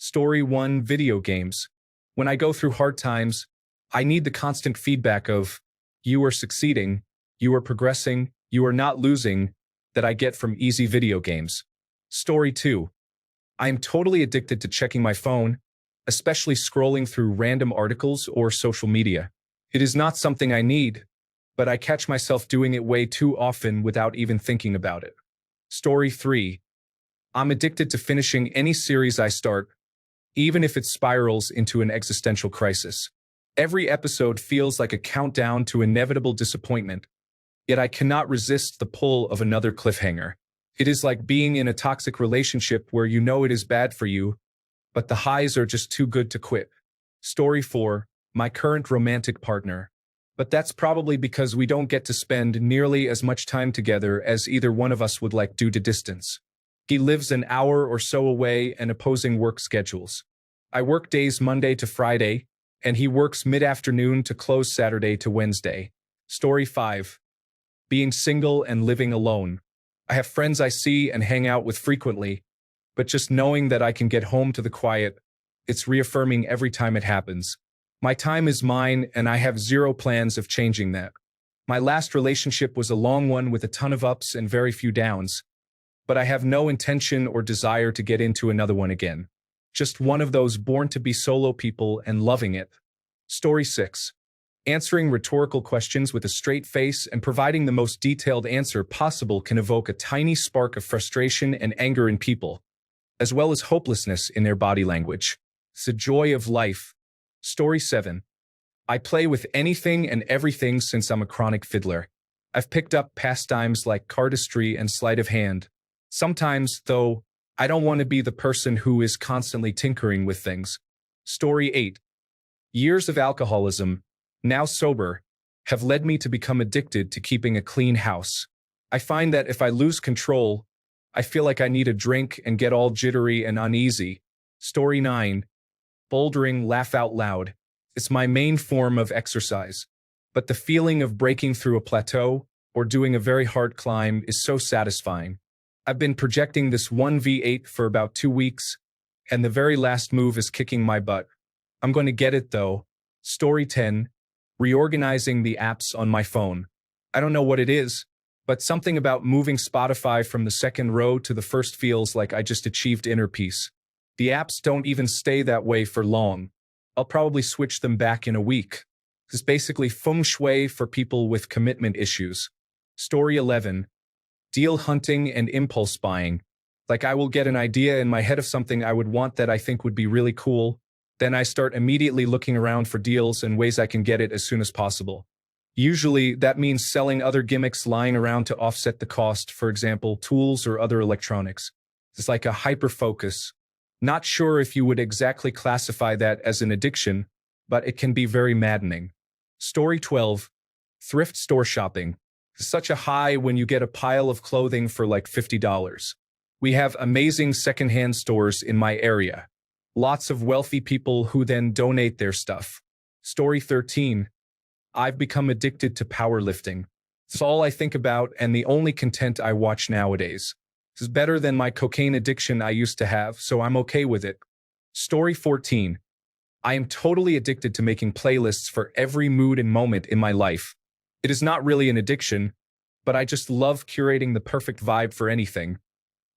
Story 1, video games. When I go through hard times, I need the constant feedback of, you are succeeding, you are progressing, you are not losing, that I get from easy video games. Story 2. I am totally addicted to checking my phone, especially scrolling through random articles or social media. It is not something I need, but I catch myself doing it way too often without even thinking about it. Story 3. I'm addicted to finishing any series I start, even if it spirals into an existential crisis. Every episode feels like a countdown to inevitable disappointment, yet I cannot resist the pull of another cliffhanger. It is like being in a toxic relationship where you know it is bad for you, but the highs are just too good to quit. Story 4. My current romantic partner. But that's probably because we don't get to spend nearly as much time together as either one of us would like due to distance. He lives an hour or so away and opposing work schedules. I work days Monday to Friday, and he works mid-afternoon to close Saturday to Wednesday. Story 5. Being single and living alone. I have friends I see and hang out with frequently, but just knowing that I can get home to the quiet, it's reaffirming every time it happens. My time is mine, and I have zero plans of changing that. My last relationship was a long one with a ton of ups and very few downs, but I have no intention or desire to get into another one again. Just one of those born-to-be solo people and loving it. Story 6. Answering rhetorical questions with a straight face and providing the most detailed answer possible can evoke a tiny spark of frustration and anger in people, as well as hopelessness in their body language. It's the joy of life. Story 7. I play with anything and everything since I'm a chronic fiddler. I've picked up pastimes like cardistry and sleight of hand. Sometimes, though, I don't want to be the person who is constantly tinkering with things. Story 8. Years of alcoholism, now sober, have led me to become addicted to keeping a clean house. I find that if I lose control, I feel like I need a drink and get all jittery and uneasy. Story 9. Bouldering, laugh out loud. It's my main form of exercise, but the feeling of breaking through a plateau or doing a very hard climb is so satisfying. I've been projecting this 1v8 for about 2 weeks, and the very last move is kicking my butt. I'm going to get it though. Story 10. Reorganizing the apps on my phone. I don't know what it is, but something about moving Spotify from the second row to the first feels like I just achieved inner peace. The apps don't even stay that way for long. I'll probably switch them back in a week. It's basically feng shui for people with commitment issues. Story 11. Deal hunting and impulse buying. Like I will get an idea in my head of something I would want that I think would be really cool. Then I start immediately looking around for deals and ways I can get it as soon as possible. Usually, that means selling other gimmicks lying around to offset the cost, for example, tools or other electronics. It's like a hyper-focus. Not sure if you would exactly classify that as an addiction, but it can be very maddening. Story 12. Thrift store shopping. It's such a high when you get a pile of clothing for like $50. We have amazing secondhand stores in my area. Lots of wealthy people who then donate their stuff. Story 13. I've become addicted to powerlifting. It's all I think about and the only content I watch nowadays. This is better than my cocaine addiction I used to have, so I'm okay with it. Story 14. I am totally addicted to making playlists for every mood and moment in my life. It is not really an addiction, but I just love curating the perfect vibe for anything,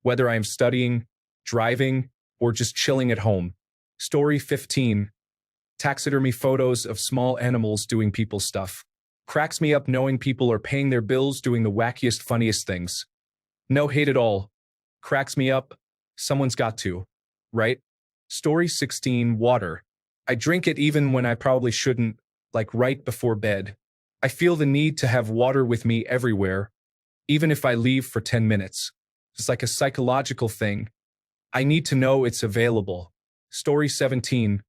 whether I am studying, driving, or just chilling at home. Story 15. Taxidermy photos of small animals doing people stuff. Cracks me up knowing people are paying their bills doing the wackiest, funniest things. No hate at all. Cracks me up. Someone's got to, right? Story 16. Water. I drink it even when I probably shouldn't, like right before bed. I feel the need to have water with me everywhere, even if I leave for 10 minutes. It's like a psychological thing. I need to know it's available. Story 17.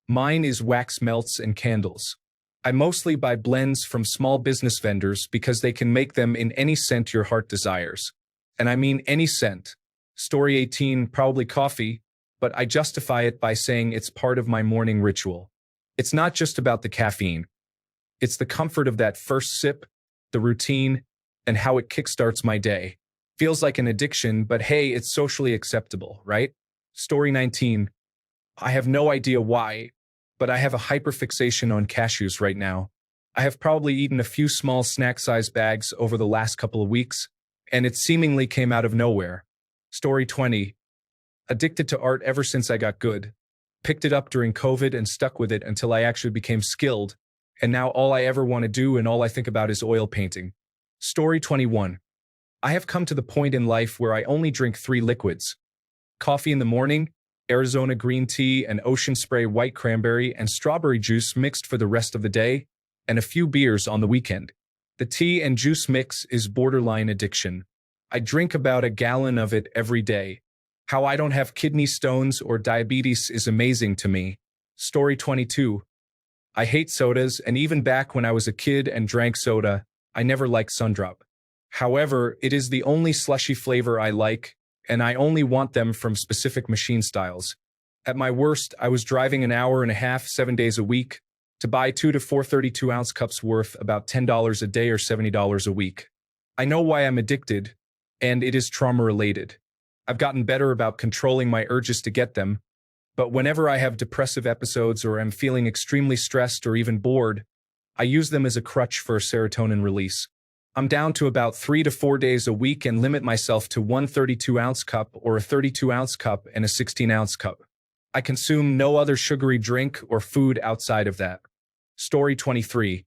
Mine is wax melts and candles. I mostly buy blends from small business vendors because they can make them in any scent your heart desires. And I mean any scent. Story 18, probably coffee, but I justify it by saying it's part of my morning ritual. It's not just about the caffeine. It's the comfort of that first sip, the routine, and how it kickstarts my day. Feels like an addiction, but hey, it's socially acceptable, right? Story 19. I have no idea why, but I have a hyperfixation on cashews right now. I have probably eaten a few small snack-sized bags over the last couple of weeks, and it seemingly came out of nowhere. Story 20. Addicted to art ever since I got good. Picked it up during COVID and stuck with it until I actually became skilled, and now all I ever want to do and all I think about is oil painting. Story 21. I have come to the point in life where I only drink 3 liquids. Coffee in the morning, Arizona green tea and ocean spray white cranberry and strawberry juice mixed for the rest of the day, and a few beers on the weekend. The tea and juice mix is borderline addiction. I drink about a gallon of it every day. How I don't have kidney stones or diabetes is amazing to me. Story 22. I hate sodas, and even back when I was a kid and drank soda, I never liked Sundrop. However, it is the only slushy flavor I like, and I only want them from specific machine styles. At my worst, I was driving an hour and a half, 7 days a week, to buy 2 to 4 32-ounce cups worth about $10 a day or $70 a week. I know why I'm addicted, and it is trauma-related. I've gotten better about controlling my urges to get them, but whenever I have depressive episodes or am feeling extremely stressed or even bored, I use them as a crutch for serotonin release. I'm down to about 3 to 4 days a week and limit myself to one 32-ounce cup or a 32-ounce cup and a 16-ounce cup. I consume no other sugary drink or food outside of that. Story 23.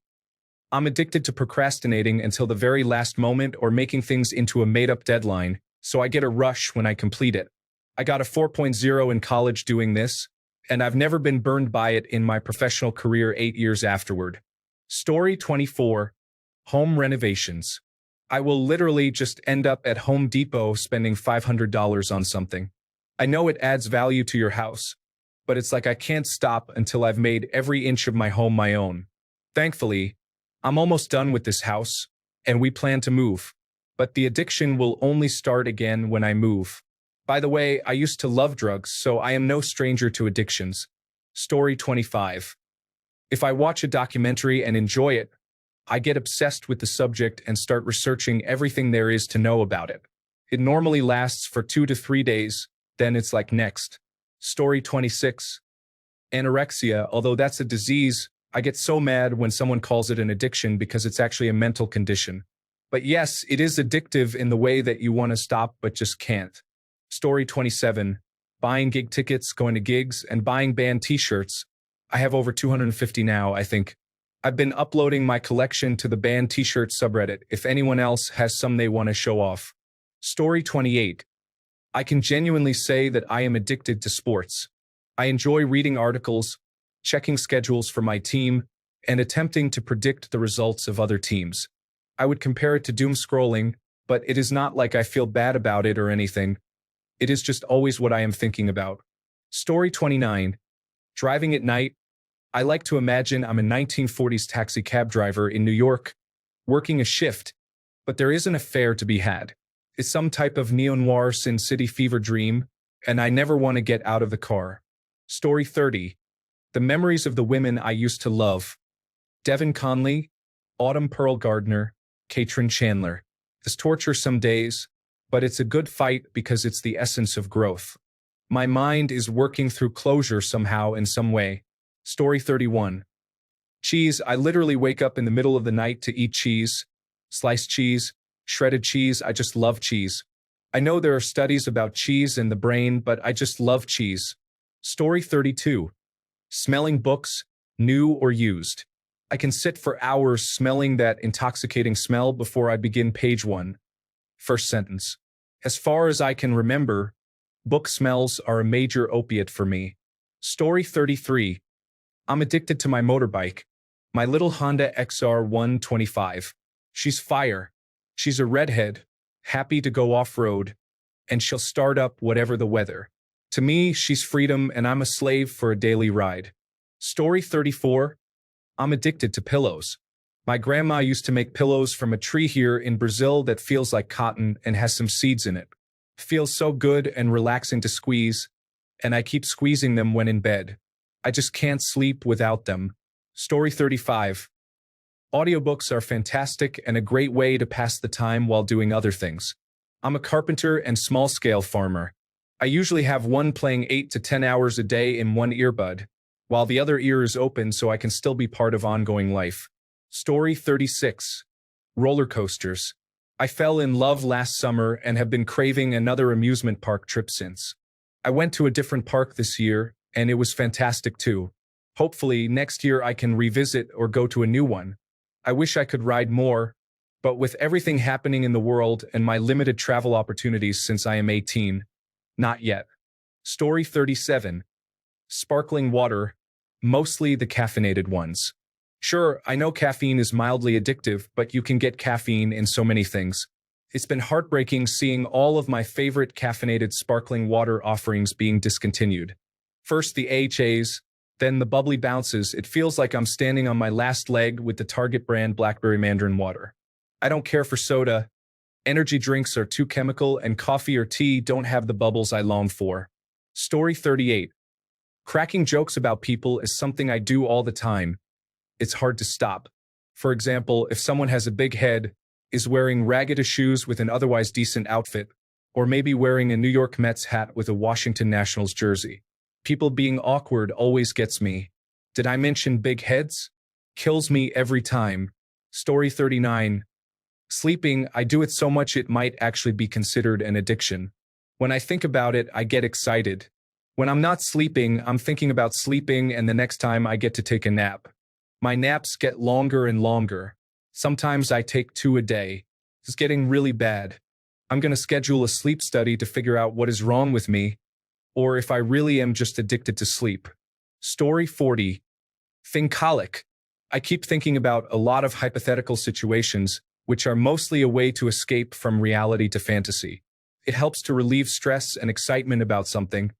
I'm addicted to procrastinating until the very last moment or making things into a made-up deadline, so I get a rush when I complete it. I got a 4.0 in college doing this, and I've never been burned by it in my professional career 8 years afterward. Story 24. Home renovations. I will literally just end up at Home Depot spending $500 on something. I know it adds value to your house, but it's like I can't stop until I've made every inch of my home my own. Thankfully, I'm almost done with this house, and we plan to move. But the addiction will only start again when I move. By the way, I used to love drugs, so I am no stranger to addictions. Story 25. If I watch a documentary and enjoy it, I get obsessed with the subject and start researching everything there is to know about it. It normally lasts for 2 to 3 days, then it's like next. Story 26. Anorexia, although that's a disease, I get so mad when someone calls it an addiction because it's actually a mental condition. But yes, it is addictive in the way that you want to stop but just can't. Story 27. Buying gig tickets, going to gigs, and buying band t-shirts. I have over 250 now, I think. I've been uploading my collection to the band t-shirt subreddit if anyone else has some they want to show off. Story 28. I can genuinely say that I am addicted to sports. I enjoy reading articles, checking schedules for my team, and attempting to predict the results of other teams. I would compare it to doom scrolling, but it is not like I feel bad about it or anything. It is just always what I am thinking about. Story 29. Driving at night. I like to imagine I'm a 1940s taxi cab driver in New York, working a shift, but there isn't a fare to be had. It's some type of neo-noir Sin City fever dream, and I never want to get out of the car. Story 30. The memories of the women I used to love. Devin Conley, Autumn Pearl Gardner, Katrin Chandler. It's torture some days, but it's a good fight because it's the essence of growth. My mind is working through closure somehow in some way. Story 31. Cheese. I literally wake up in the middle of the night to eat cheese. Sliced cheese, shredded cheese. I just love cheese. I know there are studies about cheese and the brain, but I just love cheese. Story 32. Smelling books, new or used. I can sit for hours smelling that intoxicating smell before I begin page 1. First sentence. As far as I can remember, book smells are a major opiate for me. Story 33. I'm addicted to my motorbike. My little Honda XR 125. She's fire. She's a redhead, happy to go off-road, and she'll start up whatever the weather. To me, she's freedom and I'm a slave for a daily ride. Story 34. I'm addicted to pillows. My grandma used to make pillows from a tree here in Brazil that feels like cotton and has some seeds in it. Feels so good and relaxing to squeeze, and I keep squeezing them when in bed. I just can't sleep without them. Story 35. Audiobooks are fantastic and a great way to pass the time while doing other things. I'm a carpenter and small-scale farmer. I usually have one playing 8 to 10 hours a day in one earbud, while the other ear is open so I can still be part of ongoing life. Story 36. Roller coasters. I fell in love last summer and have been craving another amusement park trip since. I went to a different park this year, and it was fantastic too. Hopefully, next year I can revisit or go to a new one. I wish I could ride more, but with everything happening in the world and my limited travel opportunities since I am 18, not yet. Story 37. Sparkling water, mostly the caffeinated ones. Sure, I know caffeine is mildly addictive, but you can get caffeine in so many things. It's been heartbreaking seeing all of my favorite caffeinated sparkling water offerings being discontinued. First the AHAs, then the bubbly bounces. It feels like I'm standing on my last leg with the Target brand Blackberry Mandarin water. I don't care for soda. Energy drinks are too chemical, and coffee or tea don't have the bubbles I long for. Story 38. Cracking jokes about people is something I do all the time. It's hard to stop. For example, if someone has a big head, is wearing ragged shoes with an otherwise decent outfit, or maybe wearing a New York Mets hat with a Washington Nationals jersey. People being awkward always gets me. Did I mention big heads? Kills me every time. Story 39. Sleeping, I do it so much it might actually be considered an addiction. When I think about it, I get excited. When I'm not sleeping, I'm thinking about sleeping and the next time I get to take a nap. My naps get longer and longer. Sometimes I take 2 a day. It's getting really bad. I'm gonna schedule a sleep study to figure out what is wrong with me, or if I really am just addicted to sleep. Story 40. Thinkaholic. I keep thinking about a lot of hypothetical situations, which are mostly a way to escape from reality to fantasy. It helps to relieve stress and excitement about something,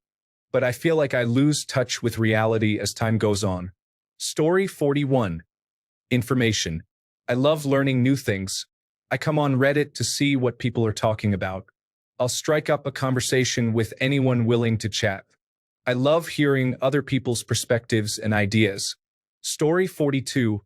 but I feel like I lose touch with reality as time goes on. Story 41. Information. I love learning new things. I come on Reddit to see what people are talking about. I'll strike up a conversation with anyone willing to chat. I love hearing other people's perspectives and ideas. Story 42.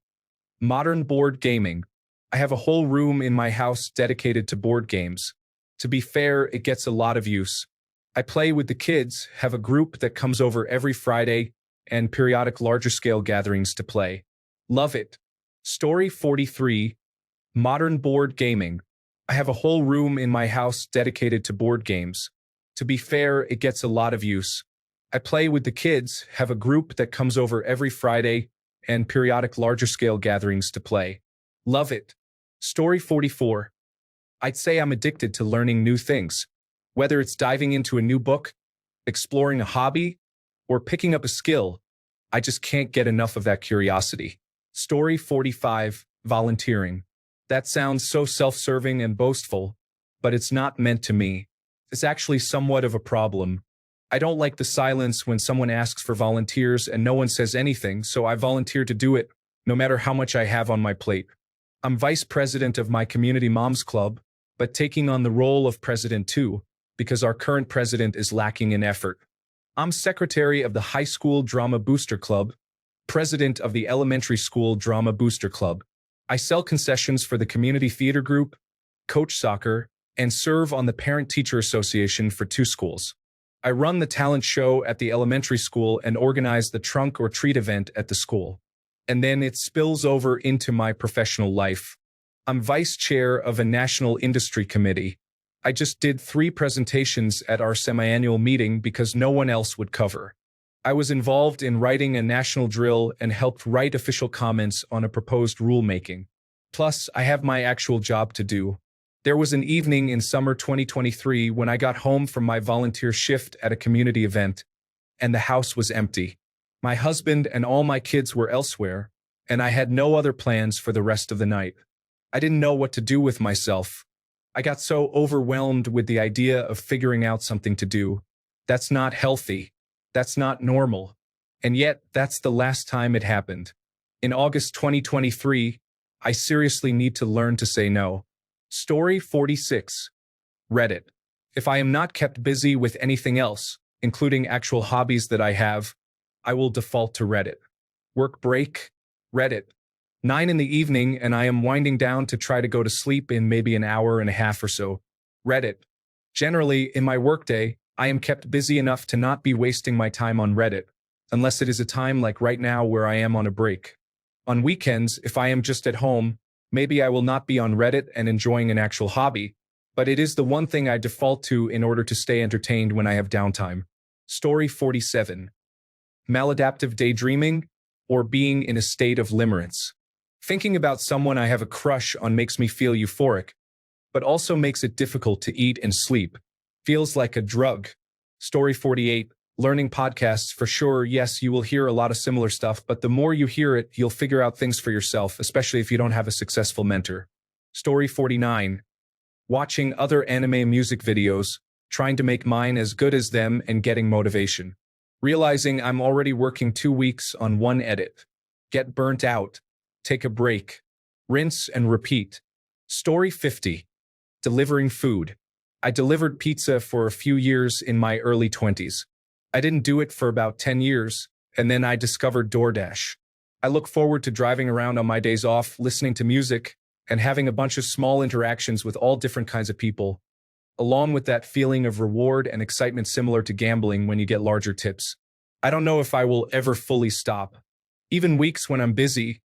Modern board gaming. I have a whole room in my house dedicated to board games. To be fair, it gets a lot of use. I play with the kids, have a group that comes over every Friday, and periodic larger-scale gatherings to play. Love it. Story 43. Modern board gaming. I have a whole room in my house dedicated to board games. To be fair, it gets a lot of use. I play with the kids, have a group that comes over every Friday, and periodic larger-scale gatherings to play. Love it. Story 44. I'd say I'm addicted to learning new things. Whether it's diving into a new book, exploring a hobby, or picking up a skill, I just can't get enough of that curiosity. Story 45. Volunteering. That sounds so self-serving and boastful, but it's not meant to me. It's actually somewhat of a problem. I don't like the silence when someone asks for volunteers and no one says anything, so I volunteer to do it, no matter how much I have on my plate. I'm vice president of my community moms club, but taking on the role of president too, because our current president is lacking in effort. I'm secretary of the high school drama booster club, president of the elementary school drama booster club. I sell concessions for the community theater group, coach soccer, and serve on the parent-teacher association for 2 schools. I run the talent show at the elementary school and organize the trunk or treat event at the school. And then it spills over into my professional life. I'm vice chair of a national industry committee. I just did 3 presentations at our semi-annual meeting because no one else would cover. I was involved in writing a national drill and helped write official comments on a proposed rulemaking. Plus, I have my actual job to do. There was an evening in summer 2023 when I got home from my volunteer shift at a community event, and the house was empty. My husband and all my kids were elsewhere, and I had no other plans for the rest of the night. I didn't know what to do with myself. I got so overwhelmed with the idea of figuring out something to do. That's not healthy. That's not normal. And yet, that's the last time it happened. In August 2023, I seriously need to learn to say no. Story 46. Reddit. If I am not kept busy with anything else, including actual hobbies that I have, I will default to Reddit. Work break, Reddit. 9 in the evening and I am winding down to try to go to sleep in maybe an hour and a half or so. Reddit. Generally, in my workday, I am kept busy enough to not be wasting my time on Reddit, unless it is a time like right now where I am on a break. On weekends, if I am just at home, maybe I will not be on Reddit and enjoying an actual hobby, but it is the one thing I default to in order to stay entertained when I have downtime. Story 47. Maladaptive daydreaming or being in a state of limerence. Thinking about someone I have a crush on makes me feel euphoric, but also makes it difficult to eat and sleep. Feels like a drug. Story 48. Learning podcasts for sure. Yes, you will hear a lot of similar stuff, but the more you hear it, you'll figure out things for yourself, especially if you don't have a successful mentor. Story 49. Watching other anime music videos, trying to make mine as good as them and getting motivation. Realizing I'm already working 2 weeks on one edit. Get burnt out. Take a break. Rinse and repeat. Story 50. Delivering food. I delivered pizza for a few years in my early 20s. I didn't do it for about 10 years, and then I discovered DoorDash. I look forward to driving around on my days off, listening to music, and having a bunch of small interactions with all different kinds of people, along with that feeling of reward and excitement similar to gambling when you get larger tips. I don't know if I will ever fully stop. Even weeks when I'm busy,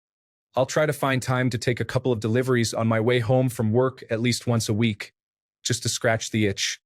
I'll try to find time to take a couple of deliveries on my way home from work at least once a week, just to scratch the itch.